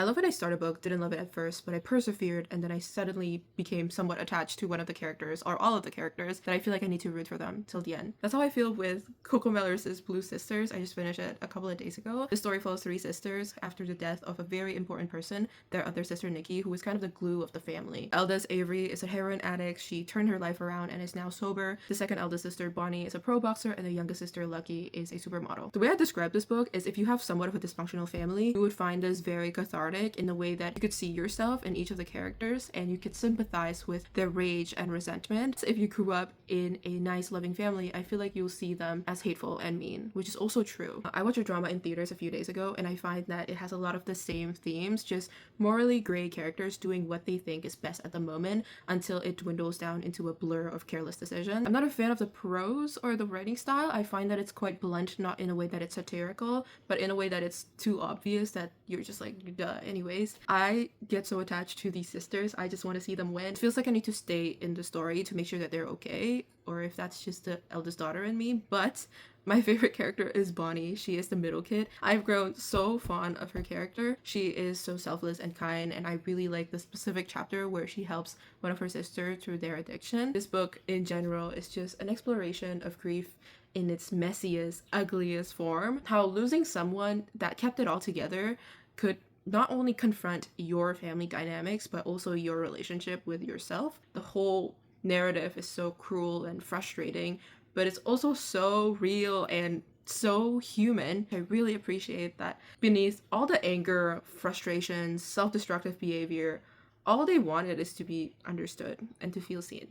I love when I start a book, didn't love it at first, but I persevered, and then I suddenly became somewhat attached to one of the characters, or all of the characters, that I feel like I need to root for them till the end. That's how I feel with Coco Mellors' Blue Sisters. I just finished it a couple of days ago. The story follows three sisters after the death of a very important person, their other sister Nikki, who is kind of the glue of the family. Eldest Avery is a heroin addict. She turned her life around and is now sober. The second eldest sister, Bonnie, is a pro boxer, and the youngest sister, Lucky, is a supermodel. The way I describe this book is if you have somewhat of a dysfunctional family, you would find this very cathartic in the way that you could see yourself in each of the characters and you could sympathize with their rage and resentment. So if you grew up in a nice loving family, I feel like you'll see them as hateful and mean, which is also true. I watched a drama in theaters a few days ago and I find that it has a lot of the same themes, just morally gray characters doing what they think is best at the moment until it dwindles down into a blur of careless decisions. I'm not a fan of the prose or the writing style. I find that it's quite blunt, not in a way that it's satirical, but in a way that it's too obvious that you're just like, duh. Anyways, I get so attached to these sisters. I just want to see them win. It feels like I need to stay in the story to make sure that they're okay, or if that's just the eldest daughter in me. But my favorite character is Bonnie. She is the middle kid. I've grown so fond of her character. She is so selfless and kind, and I really like the specific chapter where she helps one of her sisters through their addiction. This book in general is just an exploration of grief in its messiest, ugliest form. How losing someone that kept it all together could not only confront your family dynamics, but also your relationship with yourself. The whole narrative is so cruel and frustrating, but it's also so real and so human. I really appreciate that beneath all the anger, frustration, self-destructive behavior, all they wanted is to be understood and to feel seen.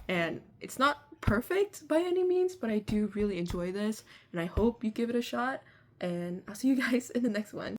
And it's not perfect by any means, but I do really enjoy this, and I hope you give it a shot, and I'll see you guys in the next one.